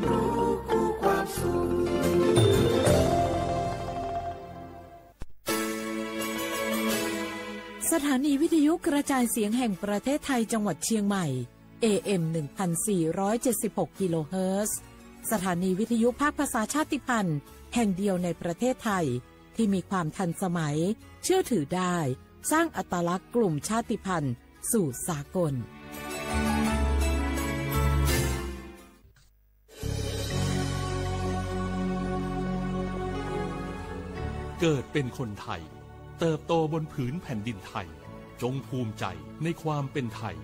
รู้คู่ความสุขสถานีวิทยุกระจายเสียงแห่งประเทศไทยจังหวัดเชียงใหม่ AM 1476 กิโลเฮิรตซ์สถานีวิทยุภาคภาษาชาติพันธุ์แห่งเดียวในประเทศไทยที่มีความทันสมัยเชื่อถือได้สร้างอัตลักษณ์กลุ่มชาติพันธุ์สู่สากลเกิดเป็นคนไทยเติบโตบนผืนแผ่นดินไทยจงภูมิใจในความเป็นไทย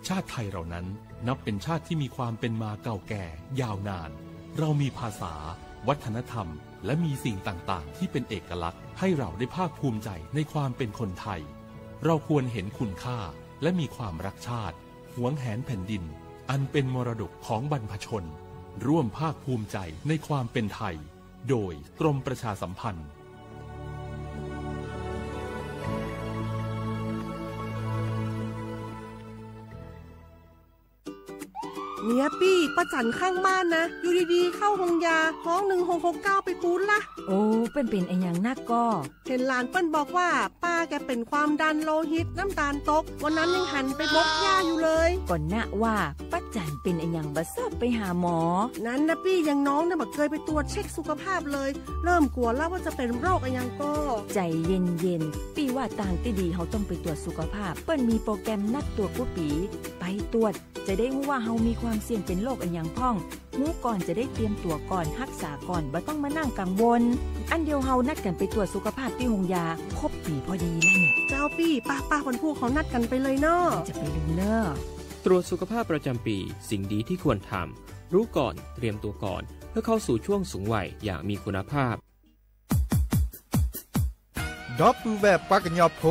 ชาติไทยเรานั้นนับเป็นชาติที่มีความเป็นมาเก่าแก่ยาวนานเรามีภาษาวัฒนธรรมและมีสิ่งต่างๆที่เป็นเอกลักษณ์ให้เราได้ภาคภูมิใจในความเป็นคนไทยเราควรเห็นคุณค่าและมีความรักชาติหวงแหนแผ่นดินอันเป็นมรดกของบรรพชนร่วมภาคภูมิใจในความเป็นไทยโดยกรมประชาสัมพันธ์เนี่ยปี้ป้าจันข้างบ้านนะอยู่ดีๆเข้าห้องยาห้อง1669ไปปูนละโอ้เป็นไอ้หยังนักก็เห็นหลานเปิ้นบอกว่าป้าแกเป็นความดันโลหิตน้ำตาลตกวันนั้นยังหันไปบกยาอยู่เลยก่อนนะว่าป้าจันเป็นไอ้หยังบ่ทราบไปหาหมอนั้นนะปี้ยังน้องนะบ่เคยไปตรวจเช็คสุขภาพเลยเริ่มกลัวแล้วว่าจะเป็นโรคอะไรยังก็ใจเย็นๆปี้ว่าต่างที่ดีเขาต้องไปตรวจสุขภาพเปิ้นมีโปรแกรมนัดตรวจผู้ปีไปตรวจจะได้รู้ว่าเฮามีความเสี่ยงเป็นโรคอันหยังพ่องรู้ก่อนจะได้เตรียมตัวก่อนรักษาก่อนบ่ต้องมานั่งกังวลอันเดียวเฮานัดกันไปตรวจสุขภาพที่โรงยาครบปีพอดีแล้วเนี่ยเจ้าปี้ป้าคนผู้เขานัดกันไปเลยเนาะจะไปลืมเนาะตรวจสุขภาพประจำปีสิ่งดีที่ควรทำรู้ก่อนเตรียมตัวก่อนเพื่อเข้าสู่ช่วงสูงวัยอย่างมีคุณภาพดอปูแบบปากญอโพ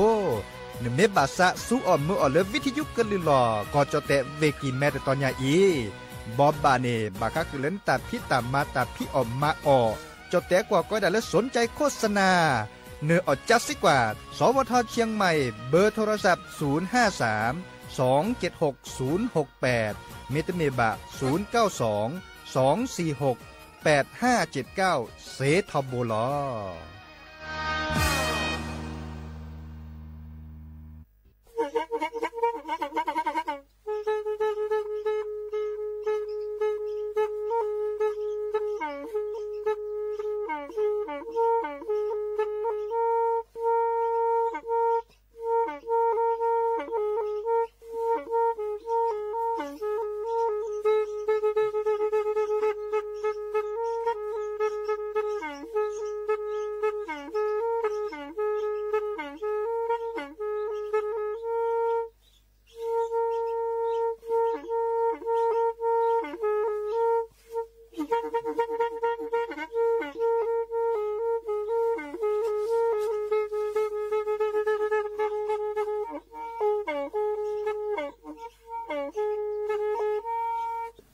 นเมบาสะสู้ออมมือออเลวิทยุกะลิลอก็จะแตะเวกินแม่ตอนยาอีบอบบาเนบากะคือเล่นตาพิตามาตาพิออมมาออจะแตะกว่าก็ได้และสนใจโฆษณาเนื้ออดจัดสิกว่าสวทเชียงใหม่เบอร์โทรศัพท์053 276 068เมตเมบะ092 246 8579เซทอโบลอ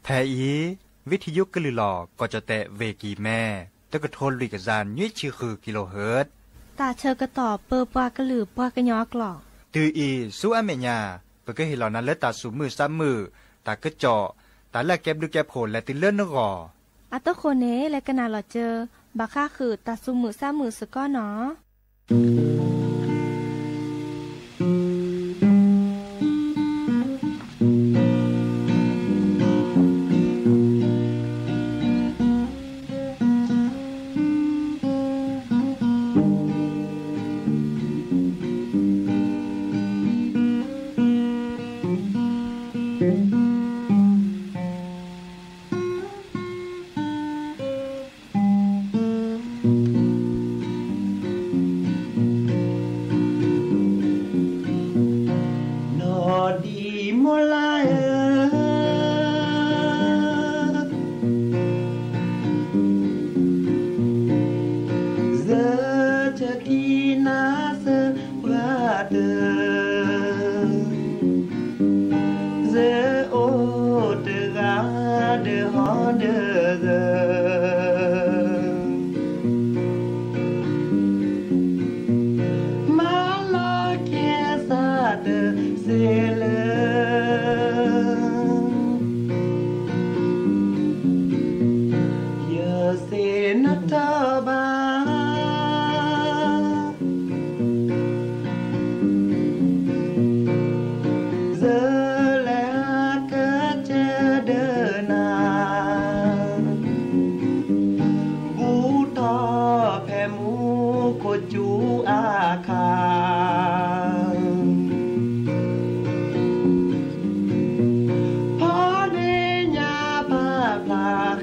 แทอีวิทยุกะลือหลอก็จะแตะเวกีแม่ตะกะโทนลุยกะจานยุ้ยชื่อคือกิโลเฮิรตซ์ตาเชอกระต่อเปอปากะลือปากะยอกหลอกตืออีสู้อเมญาเปกะเฮเหล่านั้นและตาสูมือซ้ำมือตากะเจาะตาแลกแก็บดูแก็บโผลและติเลื่อนนกออัตโคเนและกะนาหลอเจอบาค่าคือตาสูมือซ้ำมือสก้อเนาะเ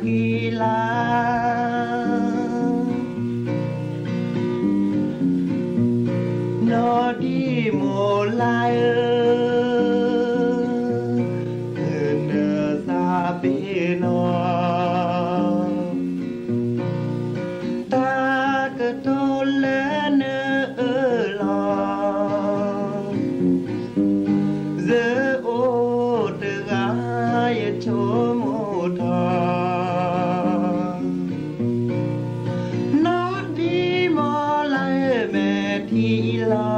khi lá nó đi mùa lai nở ra bên nó ta cứ tô lên nở lo giờ ô từ gai chỗ mù thọ nó đi mò lại mẹ thì lo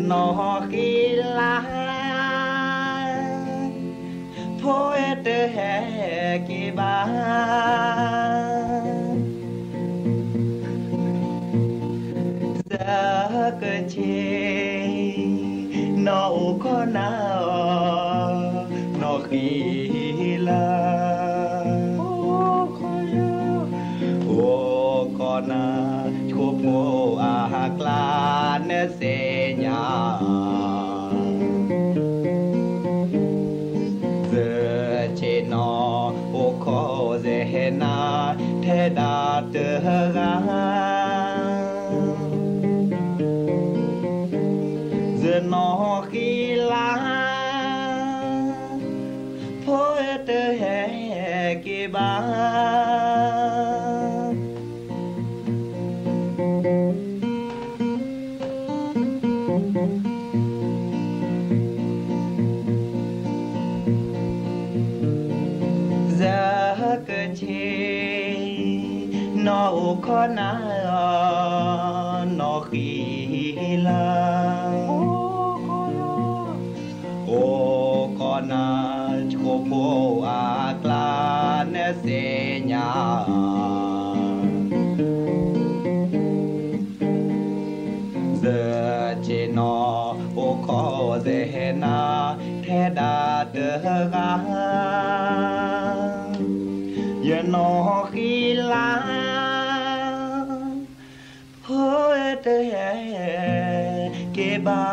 nó khi lá thôi từ hè kỳ ba giờ cơ chế nó có nào nó khi lá ô con à chụp mồ la nè se nhà giờ chế nó ô khó dễ na thế đã từ ga giờ nó khi lá thôi từ hè kia ba nó có na nó khi la ô con na chụp mồ la nè se nhà giờ chỉ nó ô có dễ na thế đã được ga giờ nó khi lá thôi tới kia ba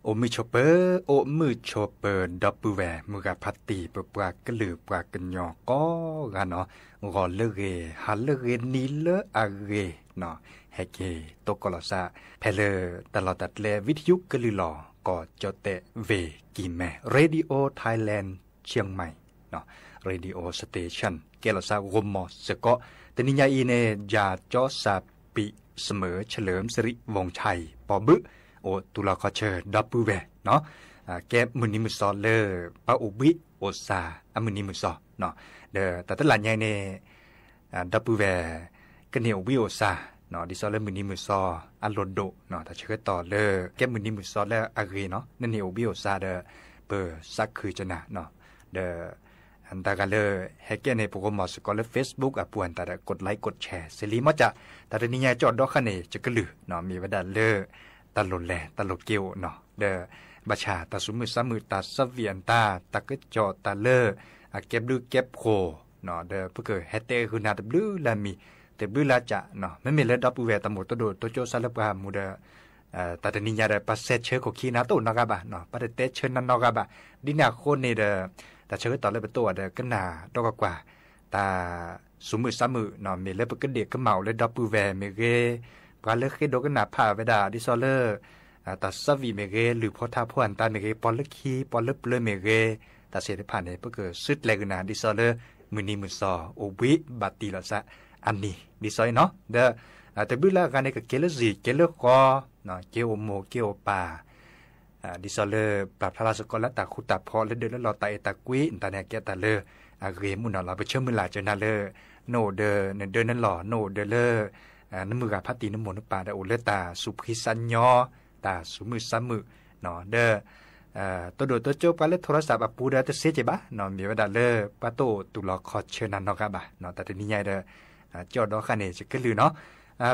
โอมือชอปเปอร์โอมือชอปเปอร์ดับเบิลแวร์มือกับพัตตีปปลากระลือปลากันยอก็กันเนาะงอเลเกฮัลเลเกนีเลอาเกเนาะเฮเกตกลอซาเพลตลอดตัดเลวิทยุกลือหลอก็จะเตเวกีแมเรดิโอไทยแลนด์เชียงใหม่เนาะเรดิโอสเตชันเกลอซากมอสก็แต่นิยายเนยาจอซาปิเสมอเฉลิมสิริวงศ์ชัยปอบึโอตุลาคอเชอร์ดับเบิลแวร์เนาะแกมือนิมุซอเลอปะอุบิโอซาอมือนิมุซอเนาะเดอแต่ตลาดใหญ่เนดับเบิลแวร์กันเนอุบิโอซาเนาะดิซอเลมือนิมุซออัลโลโดเนาะถ้าเชื่อต่อเลอแกมือนิมุซอเลอาเกเนาะนั่นเนอุบิโอซาเดอเปอร์ซักคือจนะเนาะเดออันตากันเลยให้แกในโปรแกรมสกอเลเฟซบุ๊กอ่ะปวนแต่กดไลค์กดแชร์สิริมาจะแต่ตอนนี้จอดดอกคันเนจะกระลือเนาะมีวัดเลอตลอดแลตลอดเกี่ยวเนาะเดอบัชาตาสุมือสามือตาสเวียนตาตะกจอตาเลอเก็บดื้อเก็บโค เนาะเดเพื่อเกิดแฮตเตอร์คือนาตบลูลามีแต่บลูลาจะเนาะไม่มีเลดับเวตหมดตัวโดตัวโจซาลปามูเดแต่ตอนนี้ยาเดปัสเซเชอร์ของคีนาโตนอกาบะเนาะปัสเตเชอร์นันนอกาบะดินาโคนนี่เดแต่เชอร์ต่อเลยเป็นตัวเดก็นาดอกกว่าแต่สมมือสามมือเนาะมีเลยเป็นเด็กก็เมาเลยดับเวเมเกปลาเลือกให้ดอกก็นาผ่าเวดาดิซอเลอร์แต่สวีเมเกหรือพอท่าพวนตาเมเกปอลเลือกคีปอลเลือกเลือเมเกแต่เสียผ่านเนี่ยเพื่อเกิดสุดแรงนาดิซอเลอร์มือนี้มือซอโอวิบัติละซะอันนี้ดิซอยเนาะเดแต่บุลาการในกับเกลือจีเกลือคอเนาะเกลโมเกลปาดิซอเลอร์ปรับพลาสกอลและตาคุตาพอและเดินแล้วรอตาเอตากุยตาเนี่ยแกตาเลอเกมุนเราไปเชื่อมือหลาเจนาเลโนเดเดินนั่นหล่อโนเดเลน้ำมือกับพัตตีน้ำมนต์น้ำปลาเดโอเลตาสุพิสัญญอตาสุมือซ้ำมือเนาะเดตัวโดตัวโจ๊กไปเล่นโทรศัพท์ปูเดตเสียใจบ้านอนมีเวลาเลปะโตตุลอคอเชิญนันนอกบ้านอนแต่ทีนี้ใหญ่เดจอดดอกคันเนจะขึ้นลือเนาะ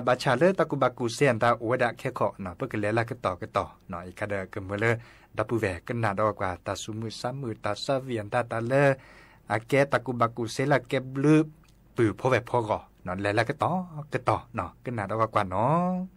บาชาเลตะกุบากูเซียนตาโอวดะแค่ขอเนาะเพื่อกันแล้วก็ต่อเนาะอีกคดีกันเมื่อเลดับปูแวกันนาดอกว่าตาสุมือซ้ำมือตาซาเวียนตาเลแกตะกุบากูเซลแกบลืบปือพ่อแวพ่อก่อเนาะแล้วก็ต่อเนาะกันนาดอกว่าเนาะ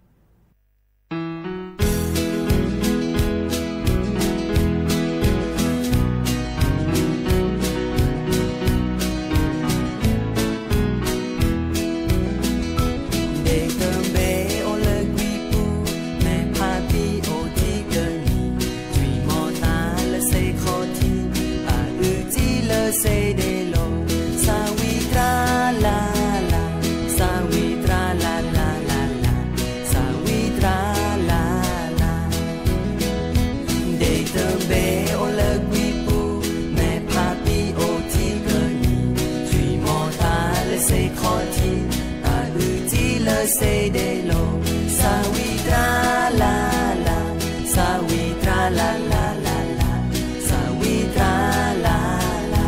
say de lo sawitra la la sawitra la la la la sawitra la la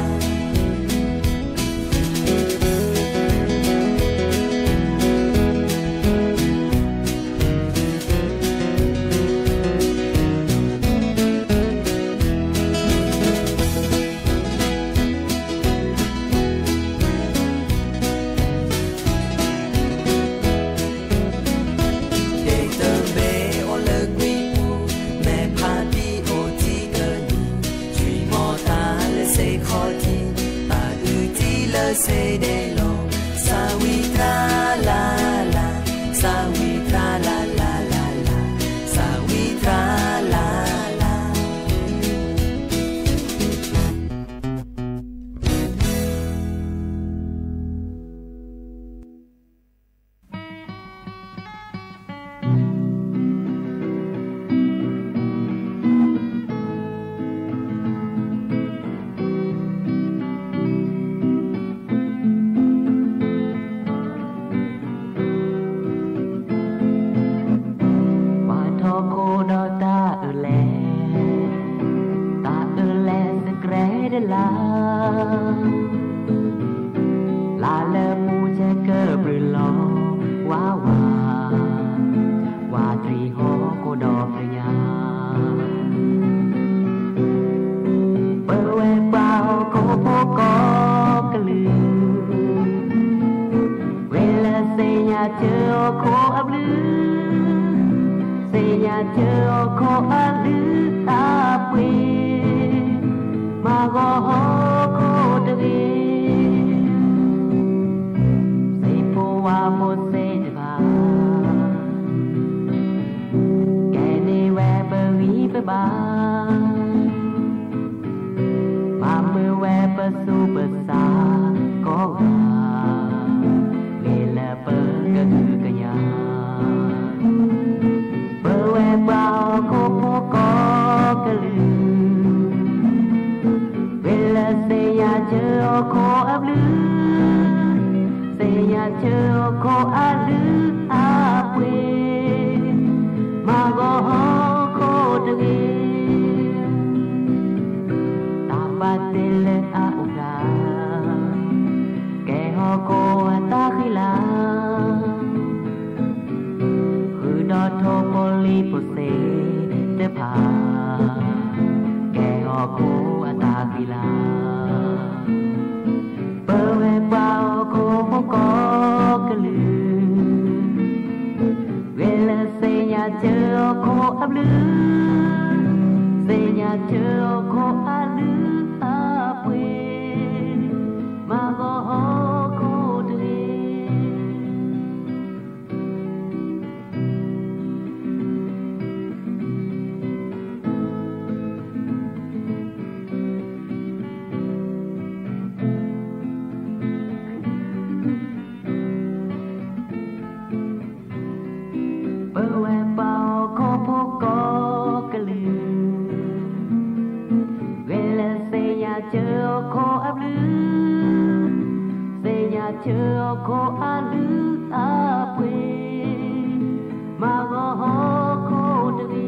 say de lo sawitra la la sawitra la la la la sawitra la la Bơ ลือเสียเจอโคอาลืออาเปมาก็โคตรีเจอโคอาลือเสียเจอโคอาลืออาเปมาก็โคตรี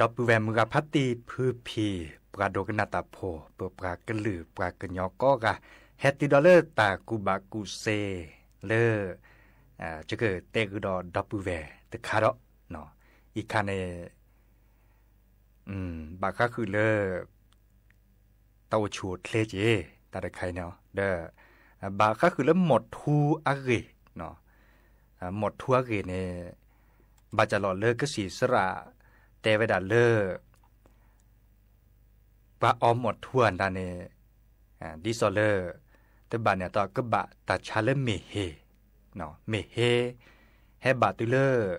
ดอปแวมมือพัตตีพือพีปลาโดกนาตาโพเปิดปลากระลือปลากระยอก็กะแฮตติดอลเลอร์ตากูบากูเซเลอจะเกิดเตกุดอดอปแวตะคาร์เนาะอีกคันในบาก็คือเลอเต้าชูดเลเจตาได้ใครเนาะเด้อบาก็คือเลอหมดทูอาเกเนาะหมดทูอาเกเนี่ยบาจะหล่อเลอก็สีสระแต่เวลาเลิกปลาออมหมดทั่วด้านนี้ดิซอเลอร์แต่บ้านเนี่ยต่อก็บะตัดชาเลเมเฮเนาะเมเฮให้บาตุเลอร์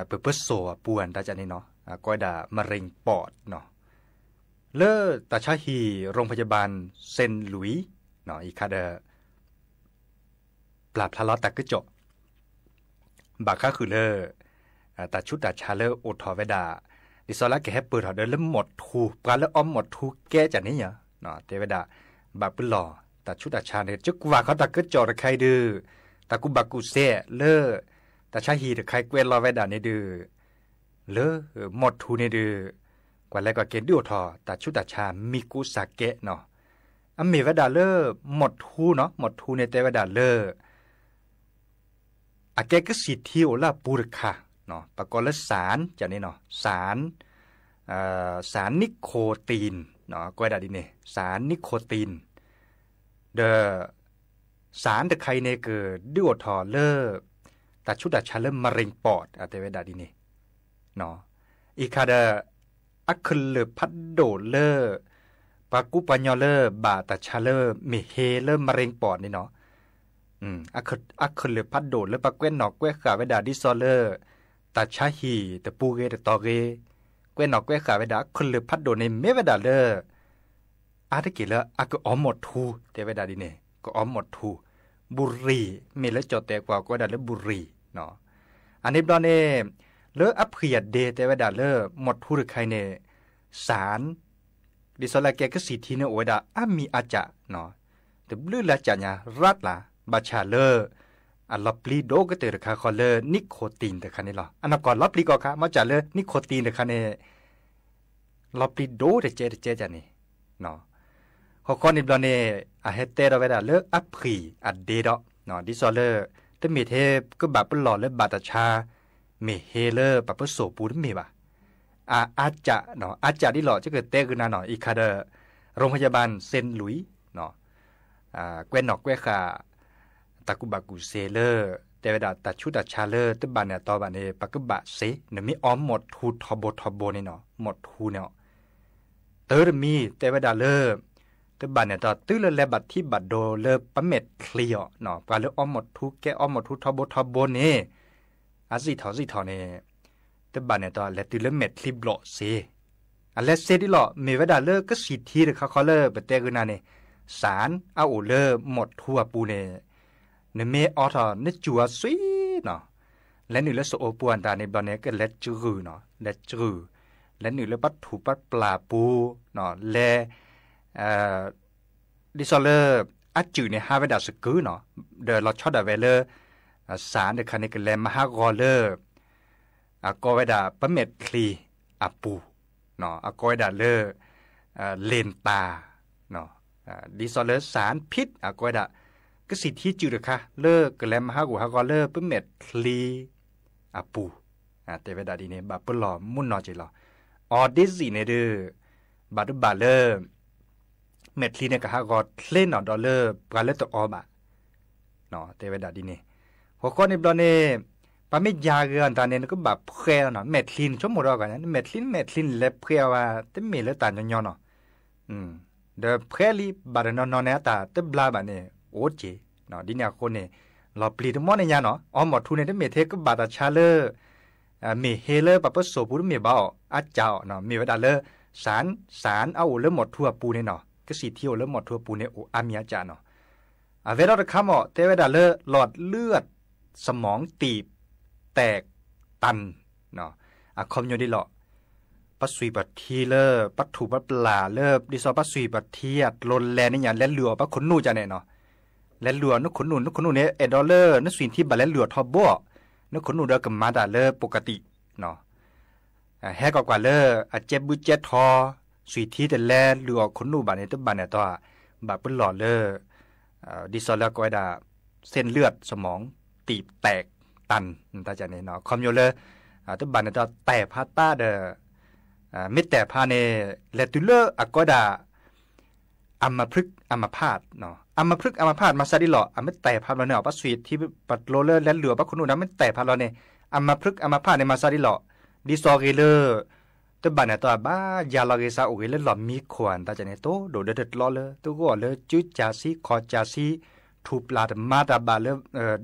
เปิดโซป่วนตาจานี่เนาะก้อยด่ามะเร็งปอดเนาะเลอตาชาฮีโรงพยาบาลเซนต์หลุยส์เนาะอีคาเดอปราบทะเลาะตะกึจบาค่าคือเลอแต่ชุดตาชาเลอร์โอทอเวดาดิซอละแกให้เปิดหอเดินแล้วหมดทูปลาแล้วอ้อมหมดทูแก้จากนี้เหรอเนาะเทเวดาบาปหล่อแต่ชุดตาชาเนี่ยจุกว่าเขาตะกึจอระใครดื้อตะกุบักกุเซ่เลอต แต่ชาฮีเดใครเกวนรอไว้ด่าในดื้อเลอหมดทูในดื้อกว่าแล้วก็เกณฑ์ดิวทอแต่ชุดตาชามีกุสาเกะเนาะอเมวดาเลอหมดทูเนาะหมดทูในเตวดาเลออาแกก็สิที่โอลาปูรคาเนาะปะกอลสารจานี่เนาะสารนิโคตีนเนาะก็ได้ดิเนี่ยสารนิโคตีนเดอสารเดใครในเกิดดิวทอเลอแต่ชุดตาชาเลอมะเร็งปอดอาเตวดาดิเนี่ยเนาะอีคาเดอัคเลพัดโดเลอปากุปัญญาเลอบาตาชาเลเมเฮเลมะเร็งปอดนี่เนาะอัคเลพัดโดเลปาเกวนนอกเกวขาเวดาดิซอเลตาชาฮีตะปูเกตะตอเกเกวนนอกเกวขาเวดาอัคเลพัดโดในเมเวดาเลอาตะกิเลอะก็ออมหมดทูเตเวดาดิเนก็ออมหมดทูบุรีเมเลจอแตกว่าก็ได้เลบุรีเนาะอันนี้บลอเนเลออัพเพียดเดเตเวดาเลหมดทูหรือใครเนสารดิสลาแกก็สิทีเนโอดามีอาจาเนาะแต่บลือละจาญารัดละบาชาเลอัลลอปลีโดก็เตอร์คาคอเลนิโคตินแต่คันนี้หรออันนั้นก่อนลอปลีก็ค่ะมาจาเลนิโคตินแต่คันนี้ลอปลีโดเดเจจานี่เนาะข้อข้อนี้บลอเนอะเฮเตเราเวดาเลอัพพีอัดเดดเนาะดิสเลแต่มีเทก็แบบเป็นหล่อเลบาตาชาเมเฮเลปะเปโสปูดเมบะอาจจะเนาะอาจจะที่หล่อจะเกิดเตขึ้นนะเนาะอีคาเดโรงพยาบาลเซนต์หลุยส์เนาะเกวนนอกเกวขาตะกุบากุเซเลอร์เตวดาตาชุดาชาเลอร์ตบานเนี่ยตอบานเนปักบะเซเนี่ยมีอ้อมหมดทูทอบนี่เนาะหมดทูเนาะเตอร์มีเตวดาเลอร์ตบานเนี่ยตอตื้อเลบัดที่บัดโดเลปะเม็ดเคลียเนาะปาเลอ้อมหมดทูแกอ้อมหมดทูทอบนี่อาสิทอเนี่ยแต่บ้านเนี่ยตอนแลติเลเม็ดลิบโลเซอันแลเซดิโลเมวดาเลก็สิทีเดคาเลเปเตกุนาเนี่ยสารเอาโอเลหมดทั่วปูเนี่ยเนเมออทอเนจัวซุยเนาะและนี่เลโซโอปวนตาในบ้านเนี่ยก็เลจือเนาะเลจือและนี่เลปัดถูปัดปลาปูเนาะเลดิซอเลอัจจือเนี่ยฮาเวดาสกือเนาะเดอเราชอดาเวเลสารเดคันนี่ก็เลมหากอเลก็เวดาปะเม็ดคลีอาปูเนาะก็เวดาเลเลนตาเนาะดิซอเลสารพิษก็เวดาก็สิที่จืดค่ะเลก็แลมหากูหากอเลปะเม็ดคลีอาปูแต่เวดาดีเนี่ยบาปหล่อมุ่นนอจิหล่อออดิสิเนี่ยเด้อบาดบาเลเม็ดคลีเนี่ยก็หากอเล่นอดอเลปลาเลตออบะเนาะแต่เวดาดีเนี่ยหัวข้อในบลอเนี่ยปาไม่ยาเกินตอนนี้ก็แบบเพลียเนาะเม็ดลินชั่วโมงรอกันนะเม็ดลินเล็บเพลียว่าแต่เมล็ดตาญอนเนาะเดอเพลียลีบาร์นอนเนี่ยตาแต่บลาบาเนี่ยโอเจเนาะดิเนี่ยคนเนี่ยเราปลีดมอเนี่ยเนาะอ๋อหมดทุนเนี่ยเมเทก็บาตาชาเลเมเฮเลปะเปโสปูเมบ้าอาเจ้าเนาะเมวดาเลสารเอาเลหมดทั่วปูเนี่ยเนาะก็สีเที่ยวเลหมดทั่วปูเนี่ยโออามีอาจารย์เนาะเวลาเราคำอ่ะเทวดาเลหลอดเลือดสมองตีบแตกตันเนาะคอมอยู่ดีหรอปัสสุยปัดทีเลอปัดถูปัดปลาเลอดิซอปัสสุยปัดเทียดลนแลนี่อย่างแลนเหลือปัดขนนูจะเนี่ยเนาะแลนเหลือนึกขนนูเนี่ยเอดอลเลอร์นึกสิ่งที่บัดแลนเหลือทอบบ่นึกขนนูเดินกับมาดาเลอปกติเนาะแฮกกว่าเลอเจ็บบุเจ็ดทอสุยที่แต่แลนเหลือขนนูบัดเนี่ยตัวบัดเนี่ยตัวบัดเป็นหล่อเลอดิซอลแล้วก็ได้เส้นเลือดสมองตีบแตกตันตาจานี่เนาะคอมโยเลตัวบันเนี่ยตัวแต่พาต้าเดไม่แต่พาเนเลตุเลก็ได้อัมพฤกษ์อัมพาตเนาะอัมพฤกษ์อัมพาตมาซาดิหล่อไม่แต่พาเราเนี่ยปัสวีที่ปัดโรเลอร์และเหลือปักคนนู้นนะไม่แต่พาเราเนี่ยอัมพฤกษ์อัมพาตในมาซาดิหล่อดิซอเกเลอตัวบันเนี่ยตัวบ้ายาลาเกซาโอเกเลหล่อมีขวานตาจานี่โตโดดเด็ดล้อเลยตัวก็เลยจุดจาซีคอจาซีทูปลาดมาตาบาเล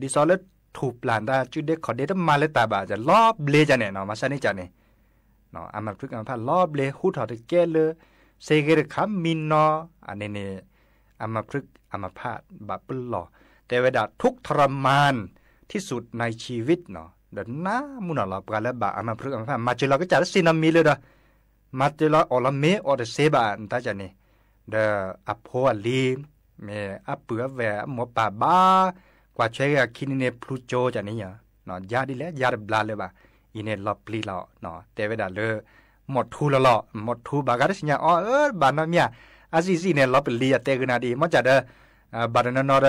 ดิซอเลถูกปลานได้จุดเด็กขอเด็ดมาเลยตาบาจะลอบเลจะเนี่ยเนาะมาซะนี่จะเนี่ยเนาะอามาพฤกษ์อามาพาลอบเลหูถอดแก่เลยเซเกรคัมมินเนาะอันนี้เนี่ยอามาพฤกษ์อามาพาบาปหล่อแต่เวลาทุกทรมานที่สุดในชีวิตเนาะเดินหน้ามุนอลาปกาและบาอามาพฤกษ์อามาพามาเจอเราก็จะได้ซินามีเลยเด้อมาเจอเราออลเมออเดเซบานตาจะเนี่ยเดออโพอลีเมอเปือแวหมอป่าบ้ากว่าใช้คินเนพลูโจจะนี่อ่ะ เนาะยาดิแล้วยาบลาเลยบ่าอีเนี่ยลอปลีลอเนาะแต่เวลาเลอหมดทูละลอหมดทูบากาดสิญาบานเมียอาซิเนี่ยลอปลีอะเตกนาดีมอจัดบาดนนอเด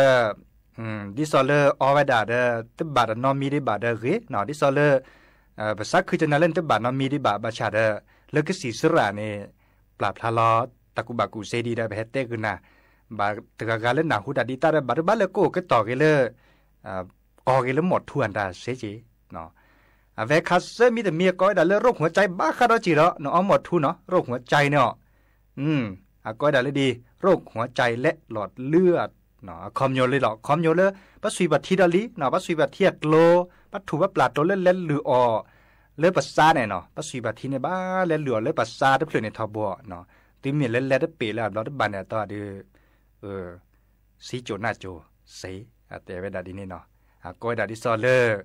ดิซอเลอเวดาเดตบาดนอมีดิบาดเรเนาะดิซอเลภาษาคือจะนั่นเล่นตบาดนอมีดิบาบาชาเดเลกสีสระเนี่ยปราบทะลอตะกุบากุเซดีได้ไปเตกนาบาตะกาเล่นหนาหูดาดิตาบาดบาเลโกก็ต่อกันเลยกอกันแล้วหมดทวนดาเสจีเนาะเวคัสมีแต่เมียก้อยดาเลโรคหัวใจบ้าคาราจิระเนาะหมดทุนเนาะโรคหัวใจเนาะก้อยดาเลยดีโรคหัวใจและหลอดเลือดเนาะคอมโยเลยหรอคอมโยเลยปัสสุยบัดทีดาลีเนาะปัสสุยบัดเทียดโลปัสถูปัสปลาโตเล่นเล่นหรืออเลยปัสซาเนี่ยเนาะปัสสุยบัดทีในบ้าเล่นเหลือเลยปัสซาได้เปลือยในทบัวเนาะตีเมียเล่นเล่นได้เปแล้วเราได้บันเนี่ยต่อดีสีโจหน้าโจเสียแต่เวลาดีนี่เนาะก้อยดาดิซอเลอร์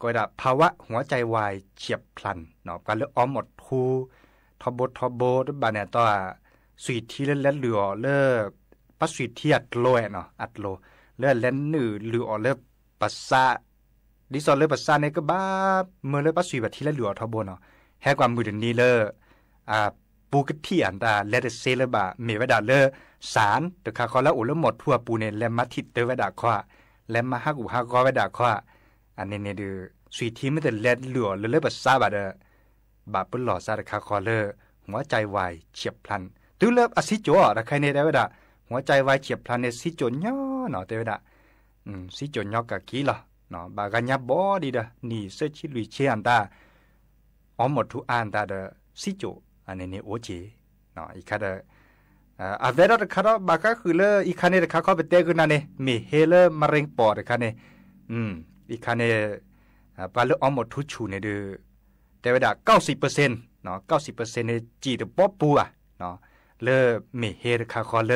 ก้อยดาภาวะหัวใจวายเฉียบพลันเนาะการเลือหมดทูทบได้บันเนี่ยต่อสุยทีเล่นเหลือเลยปัสสุยทีอัดโลเนาะอัดโลเล่นเล่นหนือเหลือเลยปัสซาดิซอเลอร์ปัสซาเนี่ยก็บ้าเมื่อเลยปัสสุยแบบทีเล่นเหลือทบเนาะแค่ความมือเดินนี้เลยปูกที่อันดาเลดเซเลบะเมวดาเลสารตะคาคอแล้วอุลหมดทั่วปูเนแลมาทิตเตวดาควาแลมาฮักอุฮักกอวดาควาอันนี้เนี่ยดูสุยทีไม่แต่เลดเหลือเลยปัสซาบะเดบาปหล่อซาตะคาคอเลหัวใจวายเฉียบพลันตัวเลิฟอสิโจตะใครเนี่ยเตวดาหัวใจวายเฉียบพลันเนี่ยสิโจย่อเนาะเตวดาสิโจย่อกะกี้ล่ะเนาะบากันยับบอดีเดนี่เซชิลุยเชียนตาอหมดทุอันตาเดสิโจอันนี้โอเจเนาะอีกคาเดเวลาคาร์บากาคือเลยอีกคันเนี่ยคาเขาไปเตะกันนั่นเองมีเฮเลมะเร็งปอดคันเนี่ยอีกคันเนี่ยปลาเลือดหมดทุกชูเนี่ยดูแต่เวลา90%เนาะ90%เนี่ยจีดป๊อปปูอ่ะเนาะเลมีเฮเลคาคอเล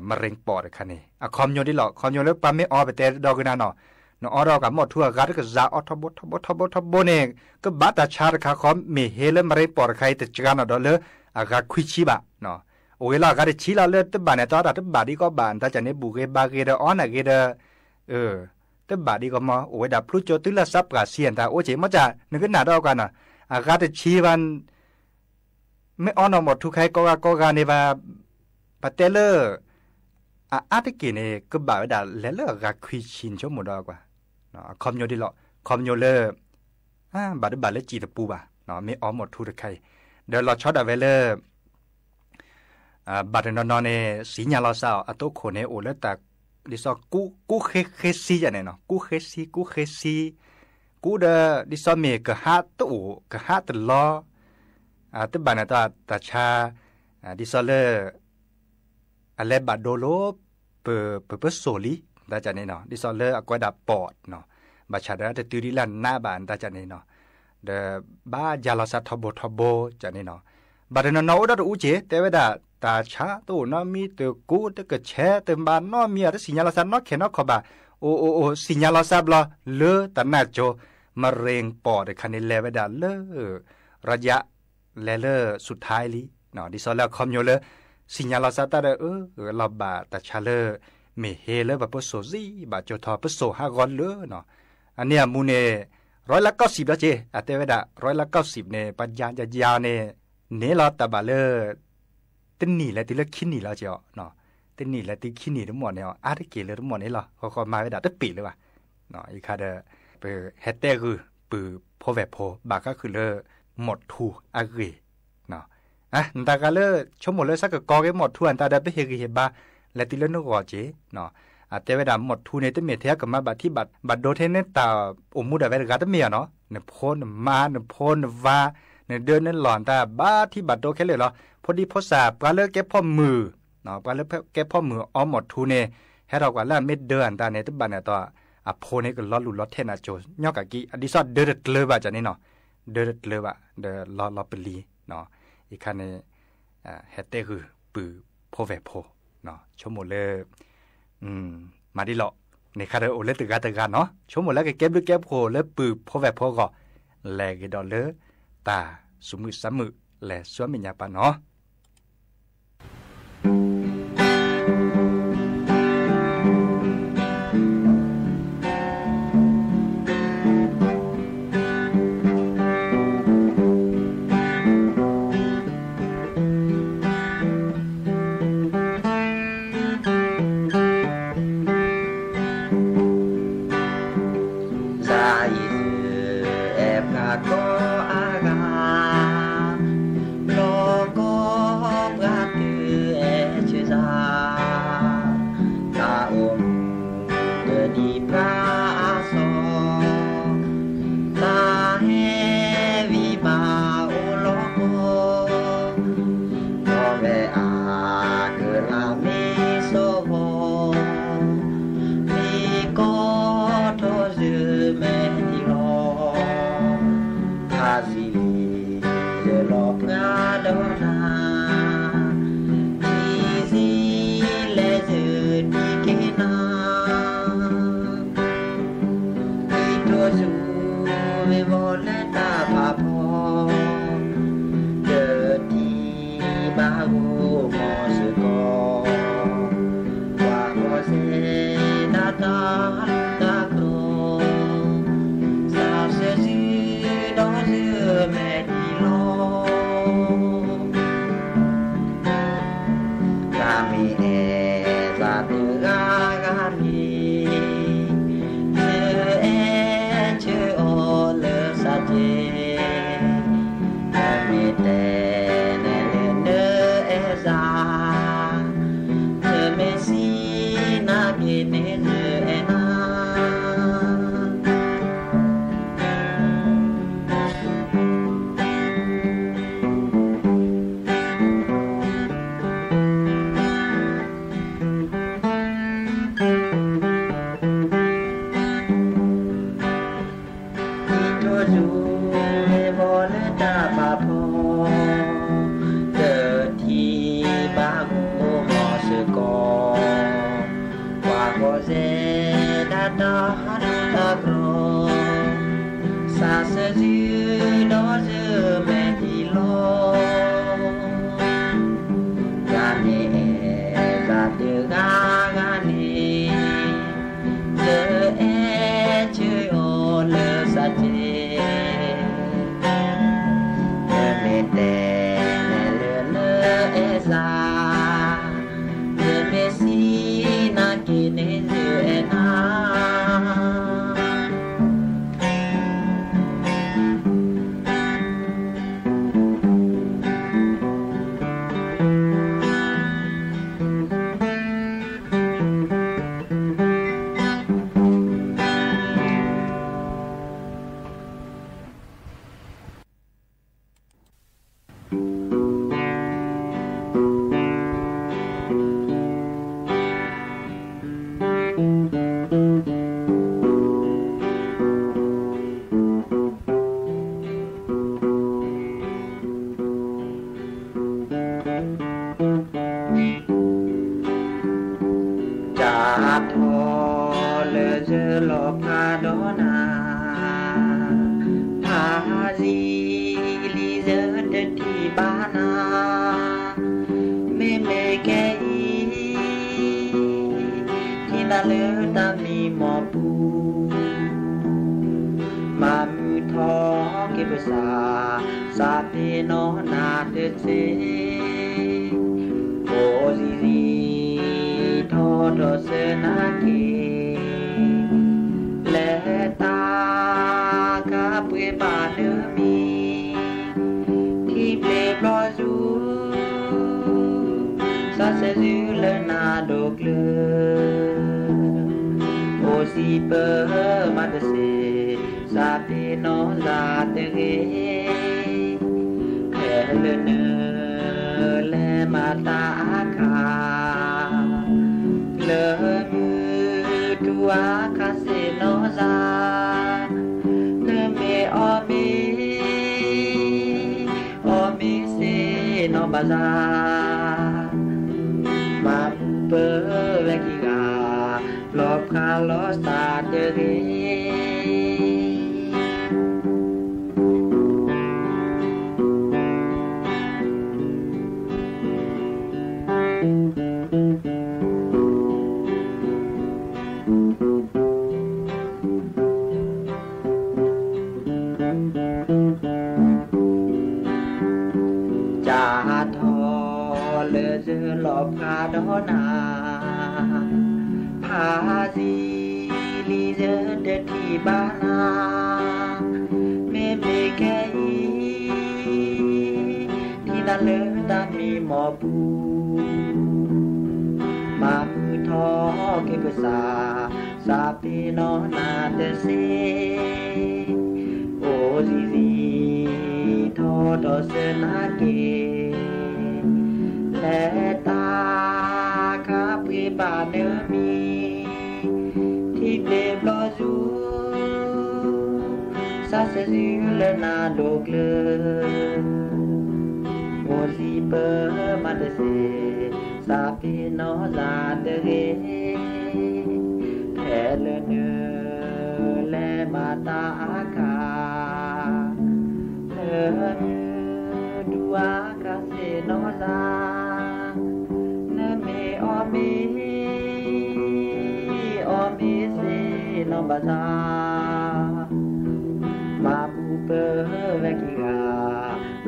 มะเร็งปอดคันเนี่ยคอมโยนดิหรอคอมโยนแล้วปลาไม่ออไปเตะดอกกันนั่นเนาะเนาะออกับหมดทั่วกัดก็จะอทบเนี่ยก็บัตรชาร์คาคอมมีเฮเลมะเร็งปอดใครแต่จังนั้นเนาะก็คุยชีบะเนาะโอ้ยล่ะก็ได้ชี้เราเลือดตบานเนี่ยตอนนั้นตบานดีก็บานแต่จากนี้บุกเกบาเกเดออนเกเดตบานดีก็มาโอ้ยดับพลุโจตุลซับกับเสียนแต่โอ้เจ๋มาจากนึกขึ้นหน้าดอกกันน่ะก็ได้ชี้วันไม่ออนหมดทุกใครก็การในว่าปะเตเลอร์อาทิตย์นี้ก็บ่าวด่าแล้วเลิกก็คุยชินชั่วโมงดอกว่าเนาะคอมโยดิหรอคอมโยเลอร์บาดเลยจีตะปูบ่ะเนาะไม่ออนหมดทุกใครเดี๋ยวเราช็อตเอาไว้เลยบัดนอนเนี่ยสีญาเราสาวอัตโตคนเนี่ยโอเลแต่ดิซอกูเคซีอย่างเนี่ยเนาะกูเคซีกูเดดิซอเมกะฮาตู้กะฮาตลอตึบันตาชาดิซอเลอะไรบัดโดโลเปโซลีตาจันเนี่ยเนาะดิซอเลอกวาดาปอดเนาะบัดชาเดตตูดิลันหน้าบานตาจันเนี่ยเนาะเดบ้ายาลาซาทบจันเนี่ยเนาะบัดนอนอุดาอุเจแต่เวลาตาชาตัวน้ามีตัวกูตัวกระแชตัวบ้านน้ามีอะไรสิญญาลาซาน้าเขียนน้าขบ่าโอสิญญาลาซาบลาเลอแต่น่าโจมะเร็งปอดคันนี้เลวดาเลอระยะเลอสุดท้ายลีเนาะดิซอลคอมโยเลสิญญาลาซาตาลาบาตาชาเลเมเฮเลบะปโซซีบาโจทอปโซฮากอนเลเนาะอันเนี้ยมูเน่190แล้วเจอะเตเวดา190เนี่ยปัญญาจะยาวเนี่ยเนลาตาบาเลตินนี่แหละที่เลิกคิดนี่แล้วเจ้าเนาะตินนี่แหละที่คิดนี่ทั้งหมดเนี่ยอาร์ตเกลือทั้งหมดนี่หรอเขามาไม่ได้ตั้งปีเลยว่ะเนาะอีกคาเดเปิดเฮตเต้คือปือพอแบบพอบาก็คือเลหมดทูอาเกเนาะตากาเลชั่วโมงเลยสักก็กอแกหมดทูอันตาได้ไปเฮกเฮบาและที่เลิกนึกว่าเจเนาะแต่เวลาหมดทูในตั้งเมียเทียกับมาบัดที่บัดโดเทนเนี่ยตาอมุดอะไรกันตั้งเมียเนาะเนี่ยพ่นมาเนี่ยพ่นว่าเนี่ยเดินนั่นหลอนตาบ้าที่บัดโดแค่เลยเหรอพอดีพอสาบก็เลิกแก้พ่อมือเนาะก็เลิกแก้พ่อมือเอาหมดทูเนี่ยให้เราก็แล้วไม่เดินตาเนี่ยตั้งบัดเนี่ยตัวโพนี่ก็ล้อหลุดล้อเทนโจยอกกะกี้อดีซอดเดินเลยว่าจะนี่เนาะเดินเลยว่าเดินล้อเปรีเนาะอีกคันเนี่ยเฮตเต้คือปือพอแบบพอเนาะชั่วโมงเลยมาดิหรอในคาร์โอเลตึกกันเนาะชั่วโมงแล้วก็เก็บด้วยแก้โพแล้วปือพอแบบพอก็แลกดอลเลอร์ตาสมุสมุและสวมิญญาปานเนาะ mi e za tu ga ga mi e che o le sa je mi te ne ne e za me si na mi ne e na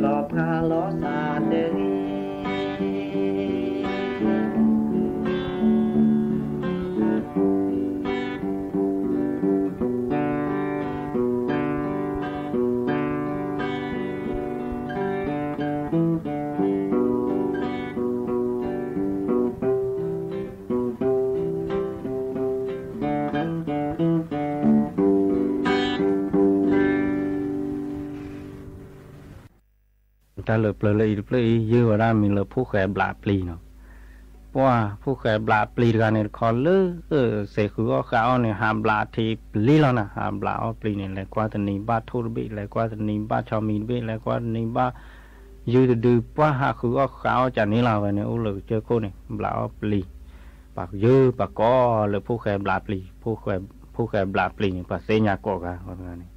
Lo ta lợp dư vào đó mình lợp phúc khỏe bạ pli nó qua phúc khỏe bạ pli ra này khó lư sẽ cứ có khảo này hàm bạ thì pli lo nè hàm bạ pli này lại qua tình hình ba thu bị lại qua tình hình ba cho mình bị lại qua tình hình ba dư từ qua hạ cứ có khảo chả ní nào vậy này ô lử chơi cô này bạ pli bạc dư bạc có lợp phúc khỏe bạ pli phúc khỏe bạ pli này bạc xây nhà cổ cả con này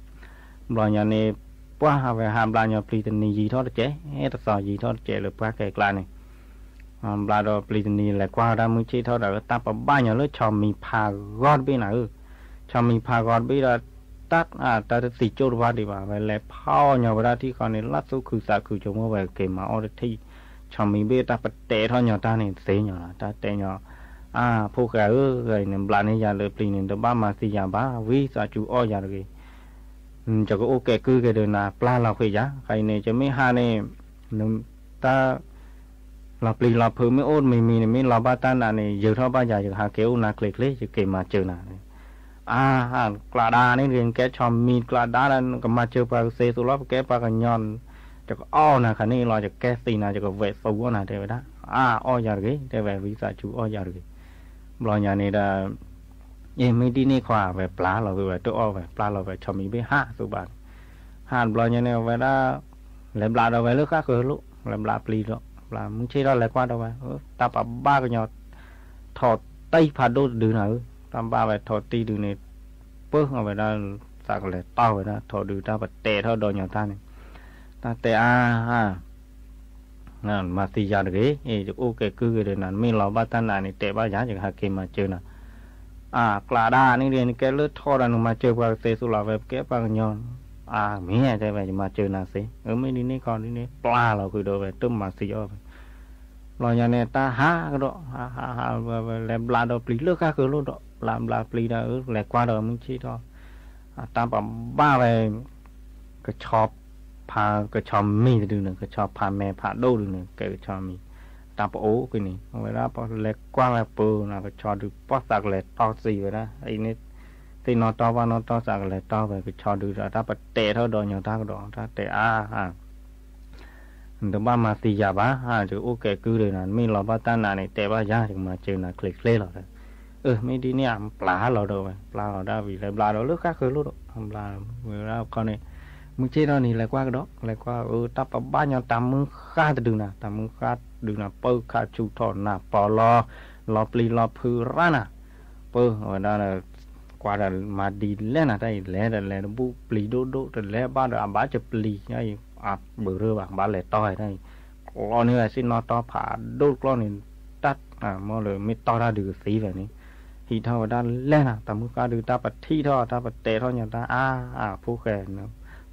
rồi nhà này qua về hàm bạ nhà pli tình hình gì thôi chế hết sò gì thôi chế lợp qua cái clan này bla đo plitini lại qua ra mới chỉ thôi là ta bảo ba nhà lớp cho mình phá gót bên nào cho mình phá gót bên là tắt ta đã xịt chốt vào đi vào về lại phao nhà vào ra thì còn này lát số khử xả khử chống về kể mà ở đây cho mình biết ta bật tệ thôi nhà ta này xế nhà ta tệ nhà phô cả rồi nên bla này nhà lớp plitini đó ba mà xì nhà ba ví sa chú ở nhà rồi cho có ok cứ cái đời nào pla là phải giá cái này cho mấy hai này ta là pli là phơi mấy ôn mình mấy là ba ta này giờ thôi ba giờ giờ hà kéo na click lấy chứ kì mà chơi nè cà đa này riêng cái cho mình cà đa là cầm mà chơi vào xe số lót cái ba cái nhon cho có o nè khả năng là cho cái gì nè cho có vệ sâu nè thế vậy đó o giờ cái thế vậy ví dụ chú o giờ cái lo nhà này là em mấy đi này khoa về pla là về tôi o về pla là về cho mình biết ha số bạn hàn lo nhà này về đó làm pla đâu về lúc khác rồi lúc làm pla pli đó là muốn chơi đó lại qua đâu vậy ta bảo ba cái nhỏ thọ tây phá đô đường nào tam ba vậy thọ tây đường này bước vào vậy đó sao lại to vậy đó thọ đường ta phải tè thôi đồ nhỏ ta này ta tè mà thì giờ được cái ok cứ cái này mình lo ba ta này tè ba giá chẳng hạn mà chơi nè cà đa này cái lướt thọ là mà chơi vào xe số là về cái ba cái nhon mía chơi vậy mà chơi nào xí mấy đi này còn đi này pla là cứ đồ về tôm mà xí cho rồi nhà này ta cái đó làm là đồ pli nước khác cứ luôn đó làm là pli đó lại qua đời mình chỉ đó ta bảo ba về cái chop pha cái chop mì thì đừng cái chop pha mè pha đô đừng cái chop mì ta bảo ố cái này vậy đó bảo lại qua là bự là cái chop được bắt sạc lại to gì vậy đó ấy này thì nó to và nó to sạc lại to về cái chop được rồi ta bảo tệ thôi đồ nhiều ta cái đó ta tệ từ ba mà thì giả bá chứ ok cứ đời này mình lo ba ta này tệ ba giá thì mà chơi là click lên rồi mấy đi nè plá lò đâu vậy plá lò đã vì lại plá đó lúc khác lúc đó plá người ra con này mình chơi đó này lại qua cái đó lại qua ta bảo ba nhau tạm mưng khá từ đường nào tạm mưng khá đường nào bơ khá chú thọ nào bỏ lo pli lo phư ra nè bơ ở đó là qua là mà đi lên là đây lẽ là bu pli đô rồi lẽ ba rồi ba chụp pli như bự rơ bảng ba lẻ to đây con này xin nó to phá đốt con này tắt mà rồi mới to ra được xí vậy này thì thôi đã lên tầm cá được ta bật thi thôi ta bật tệ thôi nhà ta phú khề nữa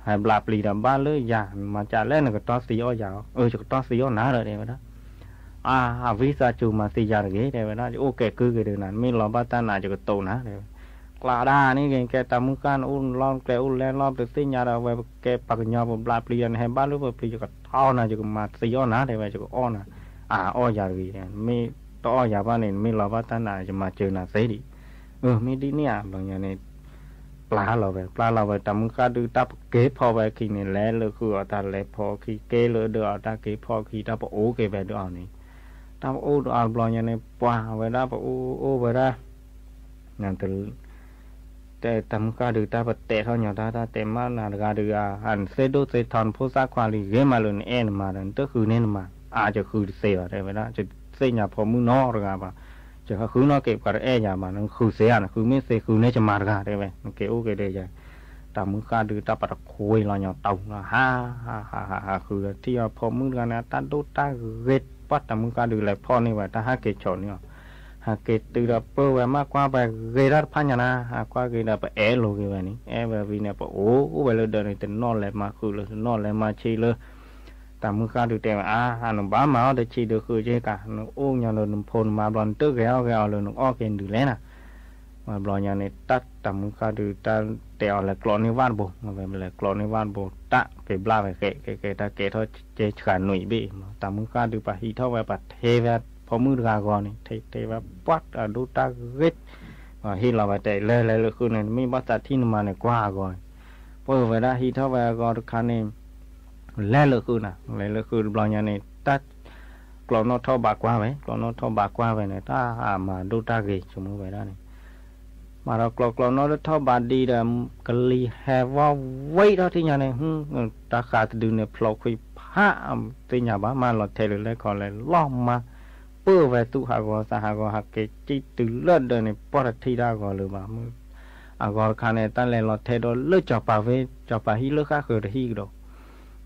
hay lạp lì đầm ba lưỡi già mà trả lên là cái to xí ở giàu cho to xí ở ná rồi đây vậy đó visa chủ mà xí già rồi đây vậy đó ok cứ cái đường này mới lo ba ta này cho cái tàu ná đây cà đa này cái tầm can lon cái lên lon từ xí nhà đâu về cái bạc nhỏ một lạp lì hay ba lưỡi một lì cho cái to này cho cái mà xí ở ná đây vậy cho cái o nè o già rồi mới to già ba này mới lo ba ta này cho mà chơi là xí đi mới đi nè bằng nhà này pla là về tầm cá đưa ta kế phò về khi này lẽ lỡ cửa ta lẽ phò khi kế lỡ được ta kế phò khi ta bảo ố kế về được này ta ô được bao nhiêu này qua về đó bảo ô về đó làm từ để tầm cá đưa ta bật tệ thôi nhỏ ta tệ mà là gà đưa hẳn xe đốt xe thòn phố xa qua thì ghé mà lần em mà lần tức khử nên mà cho khử xe ở đây về đó chỉ xe nhà phò mưa nó rồi bà chỉ có khử nó kẹp cả nhà mà nó khử xe là khử mấy xe khử này cho mà ra đây vậy nó kéo cái đây vậy tầm cá đưa ta bắt khôi là nhỏ tàu là ha khử thì phò mưa ra nè ta đốt ta ghét bắt tầm cá đưa lại phò này vậy ta kẹp chọn nữa kẹp từ đó bơ về mà qua về gây ra phá nhà na qua gây ra phải luôn cái vậy này về vì này bảo ố vậy là đời này tình non lại mà khử là non lại mà chi lơ tạm cá được tiền nó bám máu để chi được khử chơi cả nó ô nhà nó phồn mà bọn tớ ghéo rồi nó o kèn được lẽ nè mà bọn nhà này tắt tạm cá được ta tèo là clon này van bộ mà về là clon này van bộ tạ cái bla về cái ta kệ thôi chơi khả nổi bị tạm cá được phải hít thở về bật thề về phò mưa gà gòn này thề về bắt đốt ta ghét và hít là về tệ lên khử này mới bắt ta thi mà này qua rồi bây giờ về đã hít thở về gòn được khả này แล่เลยคือน่ะแล่เลยคือปลอยอย่างนี้ตัดกลอนนอท่อบากกว่าไว้กลอนนอท่อบากกว่าไว้เนี่ยถ้ามาดูตาเกยสมมติไว้ได้นี่มาเรากลอนนอท่อบาดีเดมกะลีแฮว่าไว้đóที่อย่างนี้ตาขาดดูเนี่ยพลอกคุยผ้าที่อย่างบ้ามาหลอดเทเลยก่อนเลยล้อมมาเปื้อไว้ตู้หากว่าสหากว่าหากเกจิตื่นเลือดเดินในปอดที่ได้ก่อนเลยบ้ามือก่อนคันเนี่ยตั้งแต่หลอดเทโดนเลือดจ่อป่าเวจ่อป่าฮิเลือดข้าคือฮิกด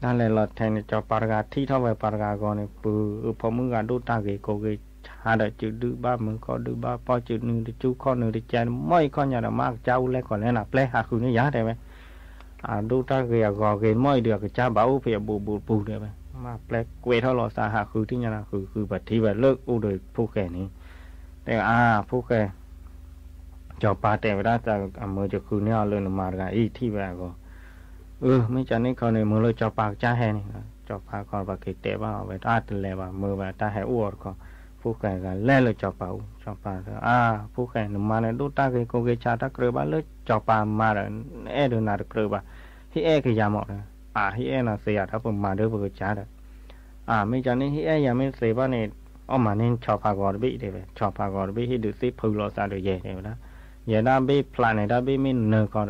นั่นแหละหลอดแทงในจอปารกาที่เท่าไปปารกาก่อนเนี่ยปือพอมึงการดูตาเกยโกเกยหาได้จุดดื้อบ้ามึงก็ดื้อบ้าพอจุดหนึ่งได้จู้ข้อหนึ่งได้แจนไม่ข้ออย่างนั้นมากเจ้าแล้วก่อนแล้วนะแปลหาคือนี่ยาได้ไหมดูตาเกยก่อเกยไม่เดือดจ้าเบาเพียบูได้ไหมมาแปลเกยเท่าหลอดสาหาคือที่อย่างนั้นคือแบบที่แบบเลิกอู้โดยผู้แก่นี้แต่ผู้แก่จอปาแต่เวลาจะมือจะคือเนี่ยเรื่องมาการอีที่แบบก็ไม่จันนี่เขาเนี่ยมือเลยจอปากจ้าแห่นี่จอปากก่อนปากเกตเตะว่าเอาไปตาตื่นเลยว่ามือว่าตาแห่อ้วนก็ผู้แก่กันเล่เลยจอปากผู้แก่หนุ่มมาเนี่ยดูตาเกยโกเกชาตะเกลือบ้านเลยจอปากมาเลยเดินหน้าตะเกลือบ้านที่คือยาหมอกเลยที่น่ะเสียถ้าผมมาเด้อเพื่อจ้าเด้อไม่จันนี่ที่ยังไม่เสียบ้านเนี่ยเอามาเนี่ยจอปากก่อนบีเดี๋ยวจอปากก่อนบีให้ดูสิพูดรอซาเดี๋ยวเดี๋ยวนะอย่าได้บีพลานเนี่ยได้บีไม่เนื้อก่อน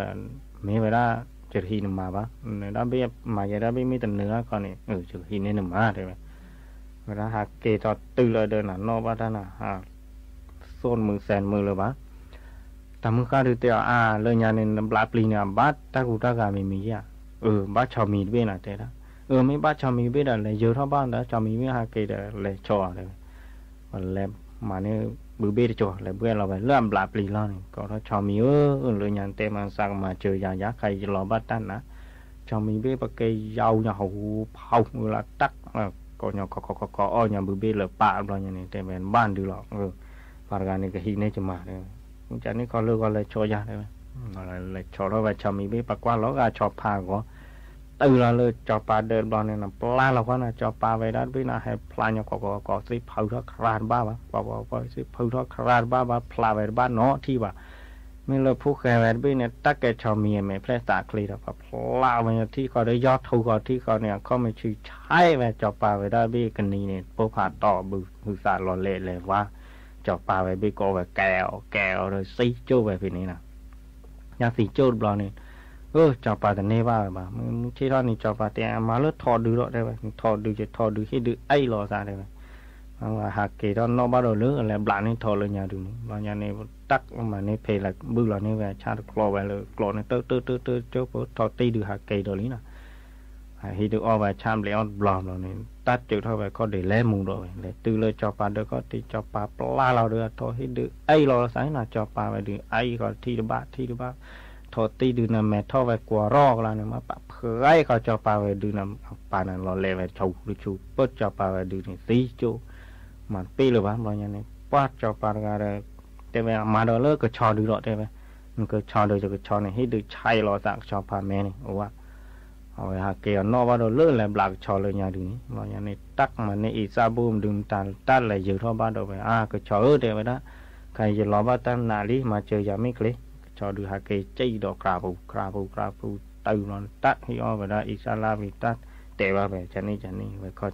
ไม่เวลาจุดหินมาบ้าเนี่ยได้บีมาอย่าได้บีไม่ตันเนื้อก่อนเนี่ยจุดหินเนี่ยหนึ่งมาได้ไหมเวลาหากเกจอดตื่นเลยเดินนอกบ้านน่ะโซนมือแสนมือเลยบ้าแต่มือข้าดูเตียวเลยยาเนี่ยปลาปลีเนี่ยบ้าตากูตากาไม่มีอ่ะบ้าชาวมีเบ้น่ะแต่ละไม่บ้าชาวมีเบ้น่ะเลยเยอะเท่าบ้านนะชาวมีไม่หากเกจเลยชอเลยวันแรกมาเนี่ยบือเบ้จ่อเลยเบื่อเราไปเริ่มปลาปลีแล้วนี่ก็ถ้าชาวมีเลยยันเตมันสักมาเจอยาใครจะรอบ้านตั้นนะชาวมีเบ้ปะเกยยาวเนี่ยหูเผาเวลาตักก็เนี่ยก็เนี่ยบือเบ้เลยป่าเราอย่างนี้แต่เป็นบ้านดูหรอกปาการนี่ก็หินนี่จะมาเลยจากนี้ก็เลิกก็เลยชอยาได้ไหมเลยชอแล้วไปชาวมีเบ้ปะกว่าแล้วก็ชอบพาก็ตื่นเลยจอปลาเดินบอลเนี่ยนะปลาเราก็นะจอปลาไปด้านพี่นะให้ปลาเนี่ยก็สิเผาทอดคราดบ้าปะก็สิเผาทอดคราดบ้าปลาไปบ้านเนาะที่ว่าไม่เลยผู้แก่แบบพี่เนี่ยตักแกชาวมีไม่แพร่ตาคลีแล้วปลาไปที่ก็ได้ยอดทูก็ที่ก็เนี่ยเขาไม่ชื่อใช้แบบจอปลาไปด้านพี่กันนี้เนี่ยพวกผ่าต่อบือสารหล่อเละเลยว่าจอปลาไปพี่ก็แบบแก้วเลยซีโจ้แบบนี้นะยาสีโจ้บอลเนี่ยจอปลาแต่เน่บ้าบ้ามึงที่ท่านี่จอปลาแต่มาแล้วทอดูได้ไหมทอดูจะทอดูให้ดูไอ้รอซาได้ไหมว่าหากเกตอนนอกบ้านเราเลือกอะไรบลานี่ทอเลยยาดูนี่บางอย่างนี่ตักมานี่เพลย์บื้อเรานี่แบบชาติกลอไปเลยกลอนี่เตอเจ้าพวกทอตีดูหากเกตตัวนี้นะให้ดูเอาไปชามเลยเอาบลอมเรานี่ตัดจุดเท่าไปก็เดี๋ยวเล่มุงด้วยเลยตื่นเลยจอปลาเดี๋ยวก็ตีจอปลาปลาเราเดือดทอให้ดูไอ้รอสายน่ะจอปลาไปดูไอ้ก็ที่ดูบ้าทอตีดูน้ำแม่ท่อไปกลัวรอกแล้วเนี่ยมาปะเผยเขาจอปลาไปดูน้ำปลานั่นรอเล่ไปชูเปิดจอปลาไปดูนี่สีจูมันปีเลยบ้างบางอย่างนี่ปัดจอปลากันเลยแต่เวลามาเดอเลิกก็ชอดูหรอกได้ไหมมันก็ชอดูจะก็ชอเนี่ยให้ดูใช่รอสักชอปลาแม่นี่โอ้ว่าเอาไว้หาเกี่ยวนอกว่าเดอเลิกแล้วบลักชอเลยอย่างดูนี่บางอย่างนี่ตักมันในอีซาบูมดึงตันเลยเยอะท่อบ้านเดอไปก็ชอเดี๋ยวไปนะใครจะรอบ้านตั้งนาลีมาเจอยาไม่เคลีชอดูหาเกจดอกคราบูตื่นนอนตัดให้อ้อไปได้อีกซาลาบิตัดแต่ว่าแบบจันนี่ไปก็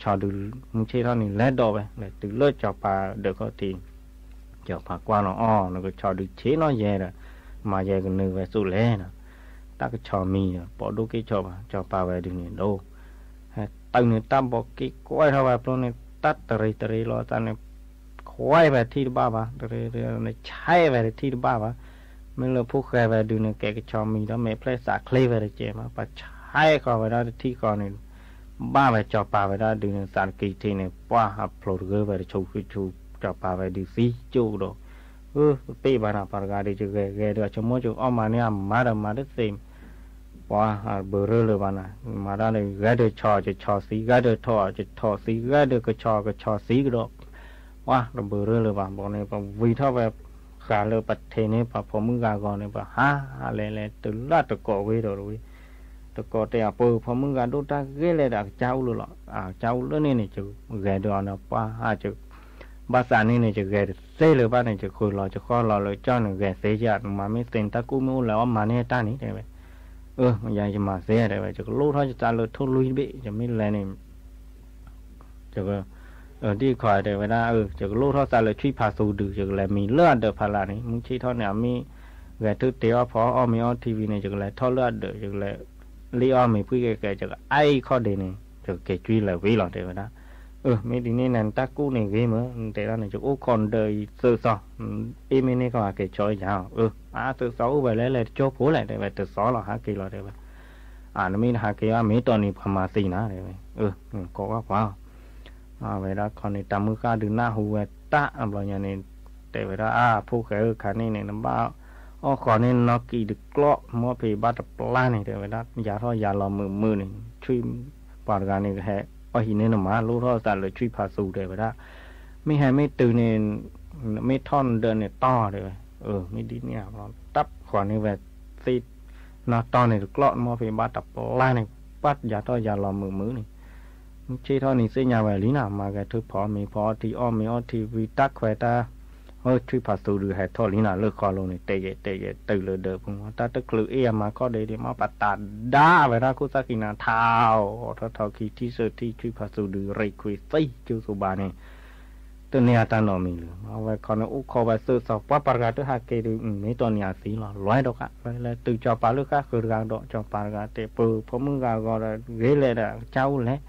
ชอดูมึงเชื่อเท่านี้แล้วดอกไปเลยตื่นเลิกจอปลาเดี๋ยวก็ตีจอปลากว่าน้องอ้อแล้วก็ชอดูเชื่อน้อยแย่เลยมาแย่กันหนึ่งไปสู้เล่นะตักก็ชอมีนะปอดูกี่จอปลาไปดูนี่ดูตื่นเนี่ยตั้มบอกกี่ก้อยเท่าไหร่พวกนี้ตัดตรีรอตอนนี้ควายแบบที่บ้าเรื่องในใช้แบบที่บ้าไม่เลยผู้แก่แบบดูเนี่ยแกก็ชอบมีแล้วไม่เพลสาเคลแบบเจมาปัจจัยก็ไปได้ที่ก่อนเนี่ยบ้าแบบจอปลาไปได้ดูเนี่ยสารกีทีเนี่ยป้าฮับโหลดเกอร์แบบชูจอปลาไปดูซีจูดปีบานาปารกาดิจูแกเดือดชมจูออกมาเนี่ยมาได้เต็มป้าเบอร์เลยบานามาได้เลยแกเดือดชอซีแกเดือดทอซีแกเดือดก็ชอซีก็ว่าเราเบอร์เลยว่าบอกเนี่ยว่าวิธีแบบขาเลยปัดเทนี่พอผมมึงกาก่อนเนี่ยว่าอะไรตื่นละตะกอไว้เลยตะกอแต่พอมึงกาดูตาเกเลยดักเจ้าเลยล่ะเจ้าเลยนี่จะแกเดือนนะป้าจะภาษานี่จะแกเซ่เลยบ้านนี่จะคุยเราจะข้อเราเลยเจ้าหนึ่งแกเสียจัดมาไม่เต็มตะกู้มือแล้วมาเนี่ยตานี่ได้ไหม มันยังจะมาเสียได้ไปจะลูกเขาจะตาเลยทุลุยเบจะไม่อะไรนี่จะก็ที่คอยได้เวลาจะลูกเขาตาเลยช่วยพาสูดูจะอะไรมีเลือดเดือดพารานี่มึงชี้เท่าเนี่ยมีแกทุกเตี้ยพออ้อมีอ้อทีวีนี่จะอะไรท่อเลือดเดือดจะอะไรลีอ้อมีผู้แก่จะไอ้ข้อเดนี่จะเกจุยเลยวิ่งหลอดได้เวลาไม่ดีนี่นั่นตากู้นี่วิ่งมั้งแต่ละนี่จะโอ้คนเดินสื่อสารไม่นี่ก็อาเกจอยยาวสื่อสารไปเลยโจ้ผู้เลยได้ไปสื่อสารเราหากี่เราได้ไปนั่นมีหากี่ว่ามีตอนนี้พม่าสีนะได้ไปก็ว่าว้าวเวลาคนนี้ตามมือข้าดึงหน้าหัวตาอะไรอย่างนี้แต่เวลาผู้แก่ขานี่เนี่ยน้ำบ้าคนนี้นักกีดึกกล้อมัวผีบัดปลาเนี่ยแต่เวลายาท่อยาหลอมมือนี่ช่วยปาดการนี่แห่หินเนี่ยมาลูกท่อสารเลยช่วยพาสูได้เวลาไม่ให้ไม่ตื่นเนี่ยไม่ท่อนเดินเนี่ยต่อเลยไม่ดีเนี่ยเราตับขวานนี่แบบซีนาตอนเนี่ยกล้อมัวผีบัดปลาเนี่ยปัดยาท่อยาหลอมมือนี่ชี้ท่อนี่เสียยาไว้ลีน่ามาแกทุบพอมีพอที่อ้อมีอ้อที่วิตักแขวตาช่วยพาสูดูให้ท่อลีน่าเลิกคอลงนี่เตะตื่นเลยเดิมผมว่าตาตะกลือมาก็เดี๋ยวมาปัดตาด่าเวลาคุสกินาเท้าท่อขี้ที่สุดที่ช่วยพาสูดูเรคุยซีจูสุบานี่ตัวเนี้ยตาหนอมีเลยเอาไว้คอนอุคอไว้ซื้อสอบว่าประกาศด้วยหาเกดูไม่ตัวเนี้ยสีหล่อร้อยดอกอะไว้แล้วตื่นจอปลาลูกก็คือการดอกจอปลากาเตะปืนพอมึงก็เกเลยนะเจ้าเลย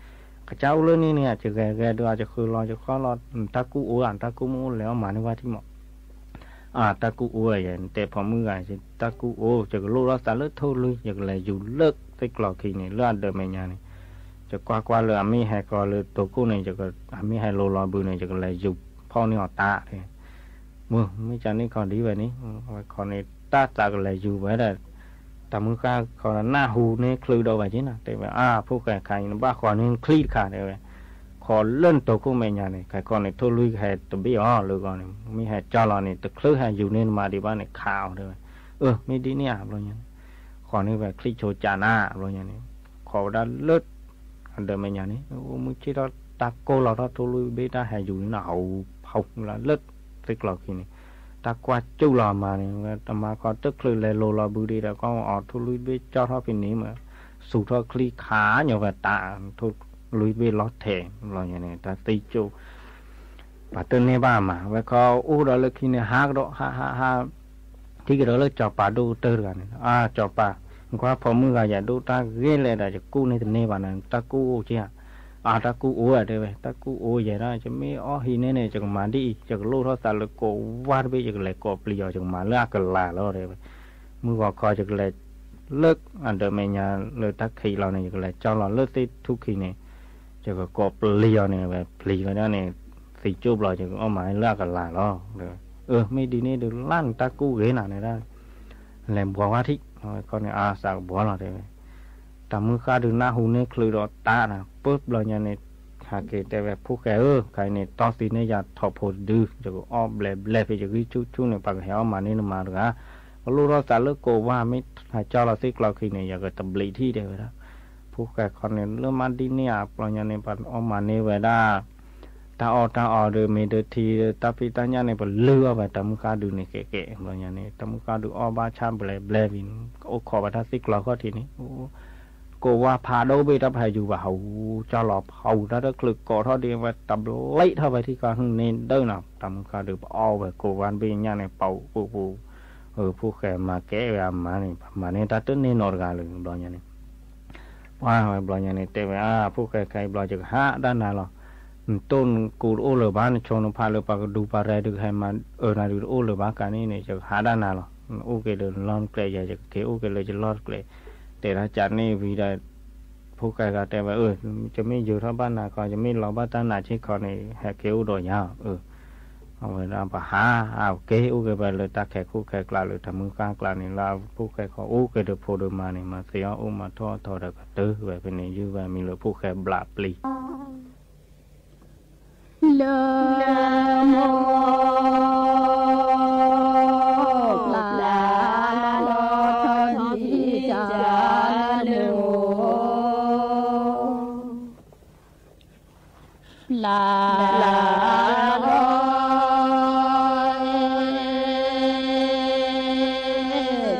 เจ้าเรื่องนี้เนี่ยจะแกดูอาจจะคือรอจะข้อรอตะกูตะกูมูแล้วมาในว่าที่เหมาะตะกูอย่างแต่พอมือไงจะตะกูจะลูกรักษาเลือดทุ่ลุยอย่างไรอยู่เลิกติกหลอกขี้เนี่ยเลือดเดิมไม่ยานี่จะกว่าเลยมีให้ก็เลยตัวกู้เนี่ยจะก็มีให้โลลอยบืนเนี่ยจะก็เลยอยู่พ่อนี่อตาเลยมือไม่จำนี่คนดีแบบนี้คนนี้ตาตาก็เลยอยู่ไว้ได้แต่มือข้าคนหน้าหูนี่คลือโดนไปจีน่ะแต่ว่าผู้แก่ใครนึกว่าคนนี้คลีดขาดเลยขอเล่นตัวกู้ไม่ยานี่ใครคนนี้ทุ่ลุยให้ตัวบี้หรือก่อนนี่มีให้จอเรานี่ตัวคลือให้อยู่นี่มาดีบ้านนี่ข่าวเลยไม่ดีเนี่ยอะไรอย่างนี้ขอนี่แบบคลีโชจาน่าอะไรอย่างนี้ขอได้เลิศเดิมไม่ยานี่มึงคิดว่าตาโกเราถ้าทุ่ลุยเบต้าให้อยู่นี่น่ะเอาละเลิศติกหลอกขี้นี่ตากว่าจุลามาเนี่ยแต่มาก็ตึกคลือเลยโลลาบูดีแล้วก็ทุ่ลุยเบจอท่อเป็นนี้มาสู่ท่อคลีขาอย่างแบบตาทุ่ลุยเบล้อแทงอะไรอย่างนี้แต่ตีจูปัตเตอร์เนบ้ามาไว้เขาเราเลยขี้เนี่ยฮักดอกฮักที่เราเลยจับปลาดูเตอร์กันจับปลาก็พอมือก็อย่าดูตาเกลี่ยแต่จะกู้ในตัวเนบ้านั่นตากู้เชี่ยตากู้อะไรไปตากู้อย่างนั้นจะไม่หินเนี่ยจะมาดีจะลูกเขาตาเลยโกวาดไปจะเลยโกเปลี่ยวจะมาเลือกกันลาแล้วอะไรไปมือก็คอยจะเลยเลิกเดิมไม่ยาเลยทักขี้เราเนี่ยจะเลยเจ้าเราเลิกที่ทุกขี้เนี่ยจะก็กบเลี้ยวเนี่ยแบบเลี้ยวเนี่ยสีจูบเราจะเอาไม้เลือกกันหลายล้อเลยไม่ดีนี่ดูลั่นตากู้เกน่ะเนี่ยได้แหลมบัวว่าที่เขาเนี่ยสากบัวเราเลยแต่มือข้าดูหน้าหูเนี่ยคลือเราตาน่ะปุ๊บเราเนี่ยหาเกตแต่แบบผู้แก่ใครเนี่ยตอนสีเนี่ยอยากถอดโพดดื้อจะก็อ้อแหลมไปจะกิ้วชุ่เนี่ยปากแหวมาเนี่ยมาหรือลูกเราสารเลิกโกว่าไม่หายเจ้าเราซิกเราคือเนี่ยอยากจะตบลีที่เดียวนะผู้แก่คนเนี่ยเริ่มมาดีเนี่ยปล่อยเนี่ยปันออกมาเนี่ยเวลาตาอเดิมเดินทีตาพิตาเนี่ยเนี่ยปันเลือไปตามการดูเนี่ยเก๋ๆปล่อยเนี่ยตามการดูบ้าชามเบลวินโอ้ขอประทับซิกเราก็ทีนี้โกว่าพาโดไปรับให้อยู่ว่าเขาเจ้าหลอกเขาถ้าได้คลึกก่อเท่าเดียวไปตำเละเท่าไปที่การเน้นเดินน่ะตามการดูเอาไปโกวันเป็นเนี่ยเนี่ยเป่าปูผู้แก่มาแก้แบบมาเนี่ยตาตื้นนี่นอร์กาเลยปล่อยเนี่ยว่าปล่อยเนี่ยแต่ว่าผู้แก่ใครปล่อยจากหาด้านนั้นหรอต้นกูโอเลบ้านชนพาเลปากดูปลาแรดูให้มานาดูโอเลบ้านกันนี่เนี่ยจากหาด้านนั้นหรอโอเคเดินล้อนเกลยจากเกโอเคเลยจะลอดเกลแต่ถ้าจัดนี่วีได้ผู้แก่ก็แต่ว่าจะไม่อยู่ท่าบ้านนาก็จะไม่รอบ้านตาหนาเช็คคอในแหกเกโอโดยยาวเอาไว้เราไปหาเกโอเคไปเลยตาแขกคู่แขกกลาเลยทำมือกลางกลานี่เราผู้แขกเขาโอเคเดือโพเดิมาเนี่ยมาเสียโอมาทอเด็กตื้อไว้เป็นนี่ยื้อไว้มีเลยผู้แขกบลาปลีเลโมลาโลทอนดีจาเลโมลา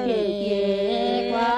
เกเกกว่า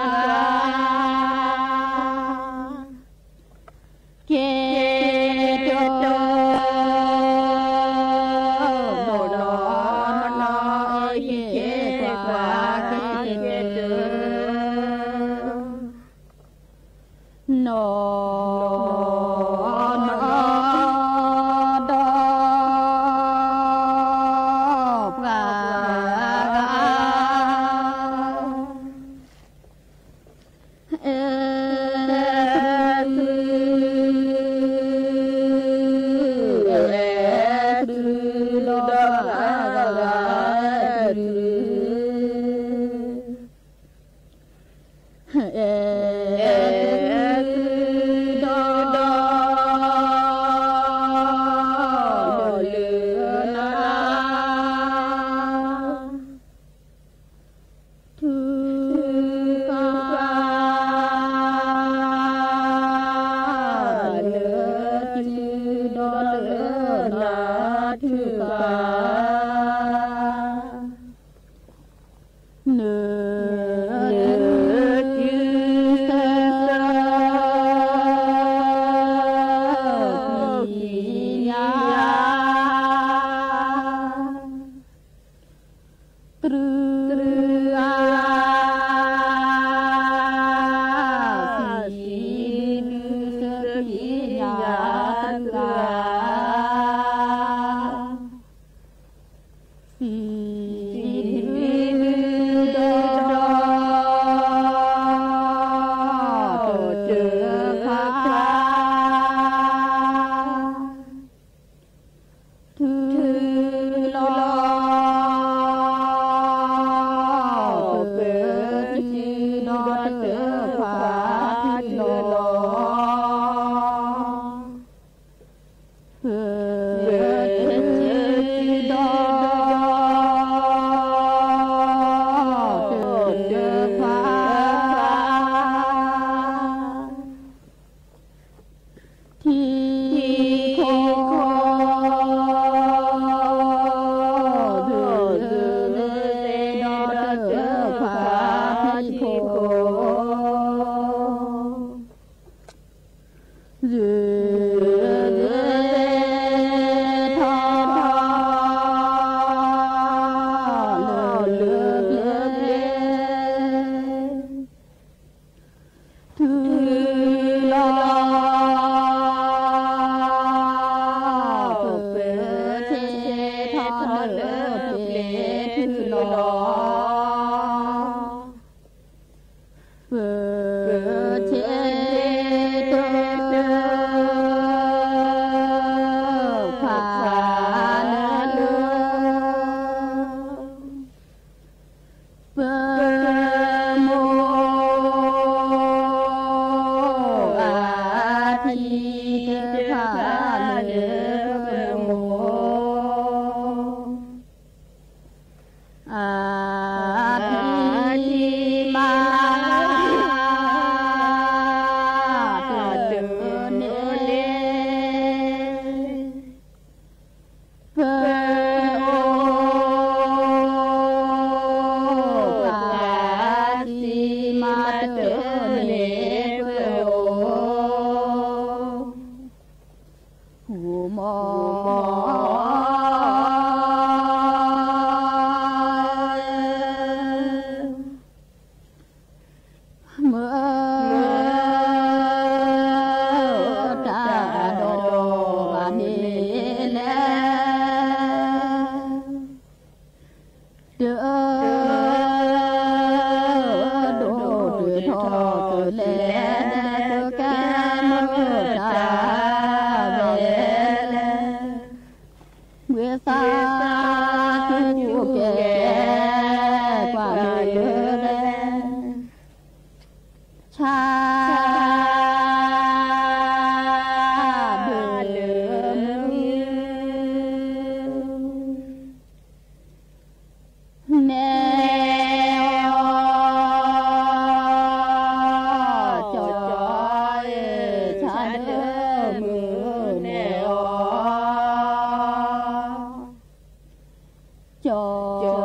cho